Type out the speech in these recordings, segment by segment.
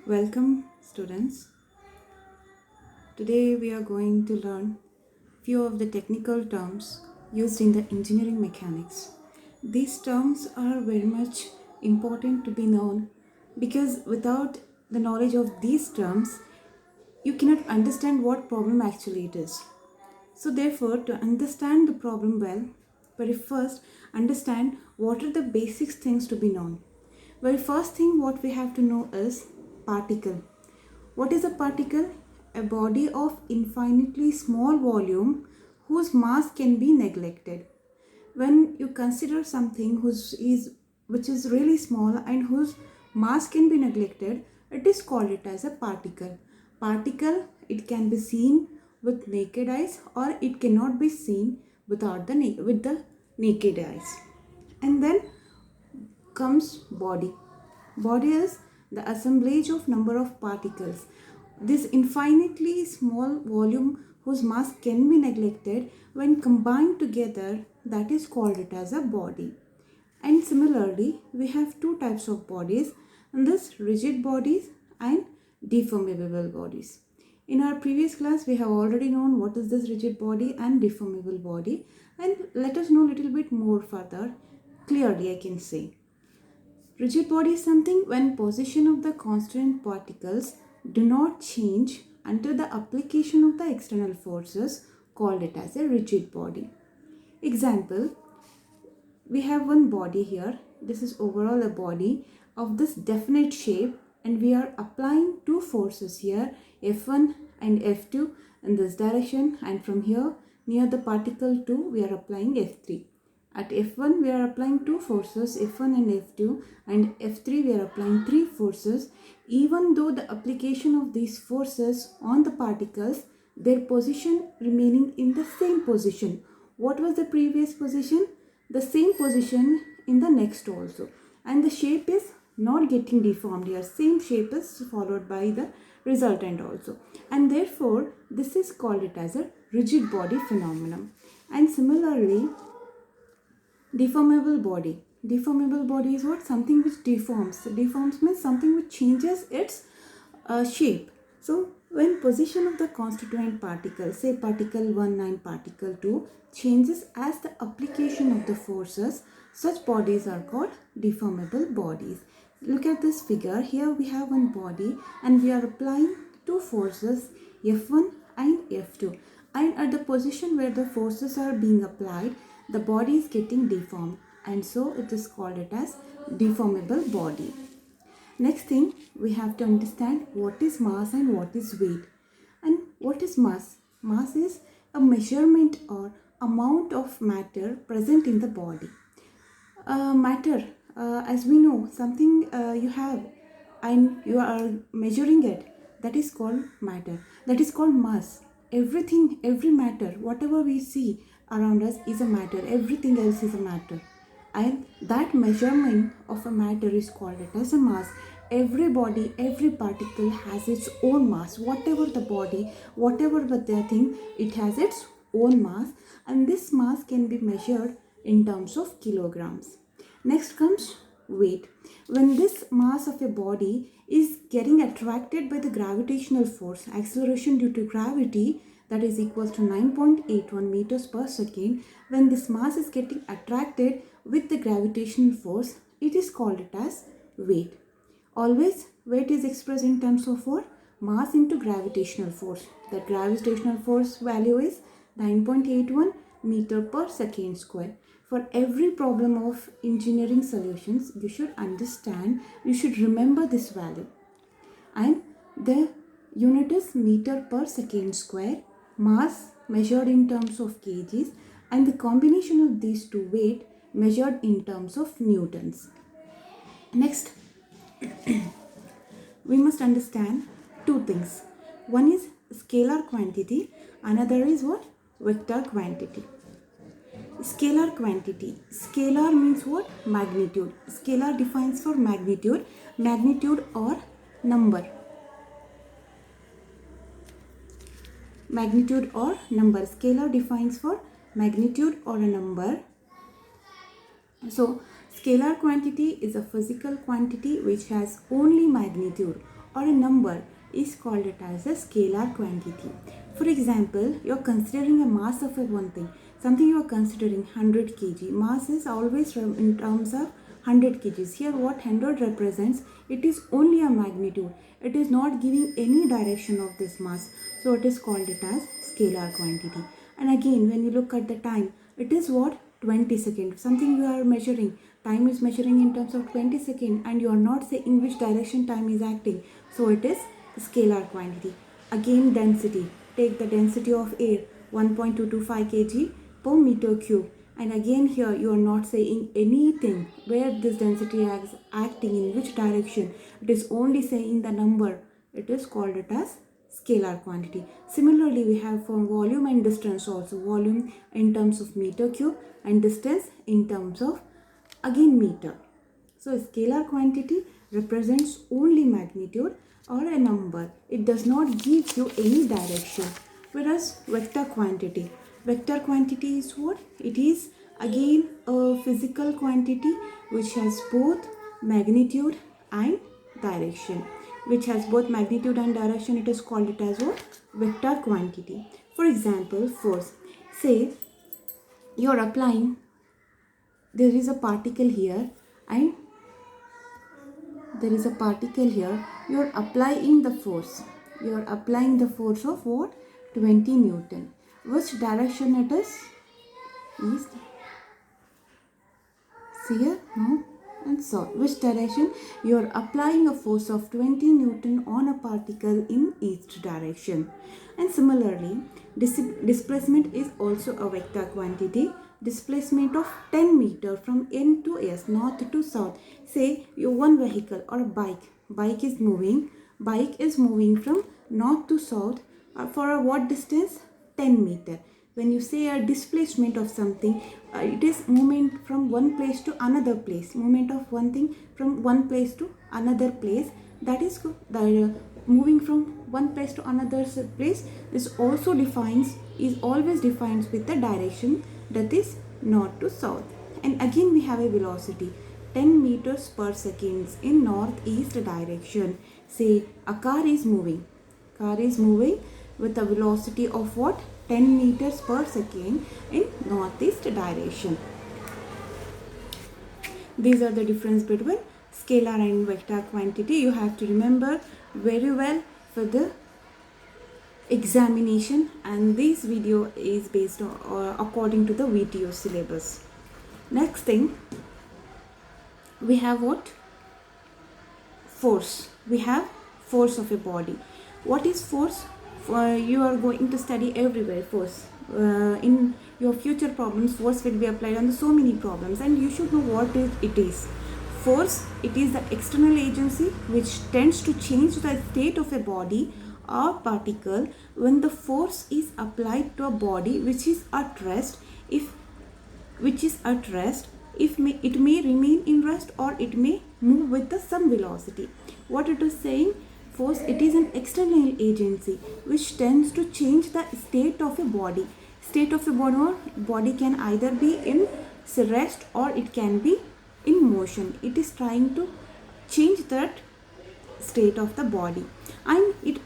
Welcome, students. Today we are going to learn few of the technical terms used in the engineering mechanics. These terms are very much important to be known because without the knowledge of these terms, you cannot understand what problem actually it is. So therefore, to understand the problem well, very first understand what are the basic things to be known. Very first thing what we have to know is particle. What is a particle? A body of infinitely small volume whose mass can be neglected. When you consider something which is really small and whose mass can be neglected, it is called it as a particle. Particle, it can be seen with naked eyes or it cannot be seen with the naked eyes. And then comes body. Body is the assemblage of number of particles. This infinitely small volume whose mass can be neglected, when combined together, that is called it as a body. And similarly, we have two types of bodies, and this rigid bodies and deformable bodies. In our previous class, we have already known what is this rigid body and deformable body, and let us know a little bit more further. Clearly, I can say. Rigid body is something when position of the constant particles do not change under the application of the external forces, called it as a rigid body. Example, we have one body here. This is overall a body of this definite shape and we are applying two forces here, F1 and F2 in this direction, and from here near the particle 2 we are applying F3. At F1 we are applying two forces, F1 and F2, and F3 we are applying three forces. Even though the application of these forces on the particles, their position remaining in the same position. What was the previous position? The same position in the next also. And the shape is not getting deformed here. Same shape is followed by the resultant also. And therefore, this is called it as a rigid body phenomenon. And similarly, deformable body. Deformable body is what? Something which deforms. Deforms means something which changes its shape. So when position of the constituent particle, say particle 1 and particle 2, changes as the application of the forces, such bodies are called deformable bodies. Look at this figure. Here we have one body and we are applying two forces, F1 and F2. And at the position where the forces are being applied, the body is getting deformed, and so it is called it as deformable body. Next thing, we have to understand what is mass and what is weight. And what is mass? Mass is a measurement or amount of matter present in the body. Matter, as we know, something you have and you are measuring it, that is called matter. That is called mass. Everything, every matter, whatever we see around us is a matter. Everything else is a matter. And that measurement of a matter is called it as a mass. Every body, every particle has its own mass. Whatever the body, whatever the thing, it has its own mass, and this mass can be measured in terms of kilograms. Next comes weight. When this mass of a body is getting attracted by the gravitational force, acceleration due to gravity, that is equals to 9.81 meters per second, when this mass is getting attracted with the gravitational force, it is called it as weight. Always weight is expressed in terms of what? Mass into gravitational force. The gravitational force value is 9.81 meter per second square. For every problem of engineering solutions, you should understand, you should remember this value. And the unit is meter per second square, mass measured in terms of kgs, and the combination of these two, weight measured in terms of newtons. Next, we must understand two things. One is scalar quantity, another is what? Vector quantity. Scalar quantity. Scalar means what? Magnitude. Scalar defines for magnitude. Magnitude or number. Magnitude or number. Scalar defines for magnitude or a number. So, scalar quantity is a physical quantity which has only magnitude, or a number is called it as a scalar quantity. For example, you are considering a mass of a one thing. Something you are considering 100 kg. Mass is always in terms of 100 kgs. Here what 100 represents, it is only a magnitude. It is not giving any direction of this mass. So it is called it as scalar quantity. And again, when you look at the time, it is what? 20 seconds. Something you are measuring. Time is measuring in terms of 20 seconds and you are not saying which direction time is acting. So it is scalar quantity. Again, density. Take the density of air, 1.225 kg per meter cube. And again here you are not saying anything where this density is acting, in which direction. It is only saying the number. It is called it as scalar quantity. Similarly, we have for volume and distance also. Volume in terms of meter cube and distance in terms of again meter. So a scalar quantity represents only magnitude or a number. It does not give you any direction. Whereas vector quantity. Vector quantity is what? It is again a physical quantity which has both magnitude and direction. Which has both magnitude and direction. It is called it as what? Vector quantity. For example, force. Say you are applying, there is a particle here and there is a particle here. You are applying the force. You are applying the force of what? 20 Newton. Which direction it is? East. See here? No? And south. Which direction? You are applying a force of 20 Newton on a particle in east direction. And similarly, displacement is also a vector quantity. Displacement of 10 meter from N to S, north to south. Say you one vehicle or a bike. Bike is moving from north to south for a what distance? 10 meter. When you say a displacement of something, it is movement from one place to another place. Movement of one thing from one place to another place. That is the moving from one place to another place. This also is always defined with the direction, that is north to south. And again we have a velocity 10 meters per second in northeast direction. Say a car is moving with a velocity of what? 10 meters per second in northeast direction. These are the difference between scalar and vector quantity. You have to remember very well for the examination, and this video is based on according to the VTO syllabus. Next thing, we have what? Force. We have force of a body. What is force? You are going to study everywhere force. In your future problems, force will be applied on so many problems, and you should know what it is. Force, it is the external agency which tends to change the state of a body or particle when the force is applied to a body which is at rest. It may remain in rest or it may move with some velocity. What it is saying? Force, it is an external agency which tends to change the state of a body. State of a body can either be in rest or it can be in motion. It is trying to change that state of the body, and it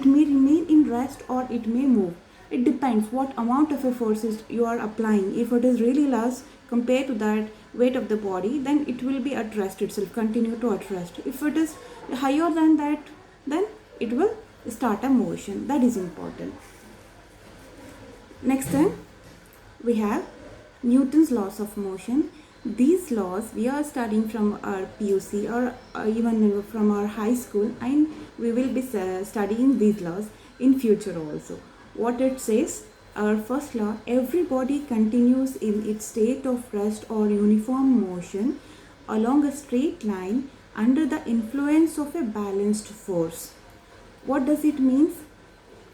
may remain in rest or it may move. It depends what amount of a force you are applying. If it is really less compared to that weight of the body, then it will be at rest itself, continue to at rest. If it is higher than that, then it will start a motion. That is important. Next thing, we have Newton's laws of motion. These laws we are studying from our PUC or even from our high school, and we will be studying these laws in future also. What it says, our first law, every body continues in its state of rest or uniform motion along a straight line under the influence of a balanced force. What does it mean?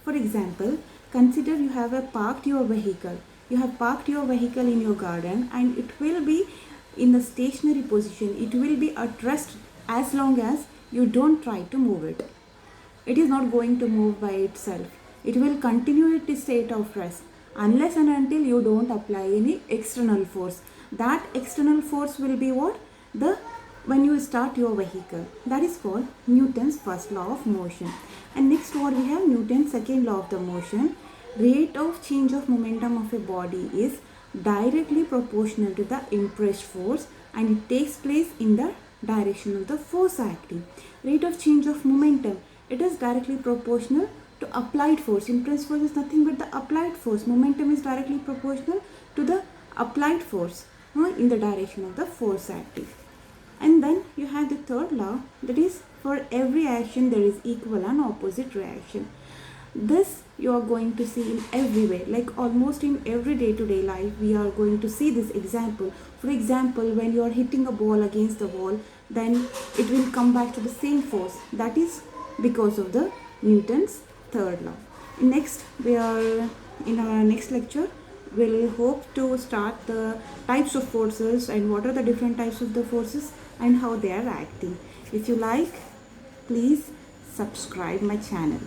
For example, consider you have parked your vehicle. You have parked your vehicle in your garden, and it will be in a stationary position. It will be at rest as long as you don't try to move it. It is not going to move by itself. It will continue its state of rest unless and until you don't apply any external force. That external force will be what? The when you start your vehicle. That is called Newton's first law of motion. And next what we have, Newton's second law of the motion. Rate of change of momentum of a body is directly proportional to the impressed force, and it takes place in the direction of the force acting. Rate of change of momentum, it is directly proportional to applied force. Impressed force is nothing but the applied force. Momentum is directly proportional to the applied force in the direction of the force acting. And then you have the third law, that is, for every action there is equal and opposite reaction. This you are going to see in every way, like almost in every day-to-day life we are going to see this example. For example, when you are hitting a ball against the wall, then it will come back to the same force. That is because of the Newton's third law. Next, we are in our next lecture we'll hope to start the types of forces and what are the different types of the forces and how they are acting. If you like, please subscribe my channel.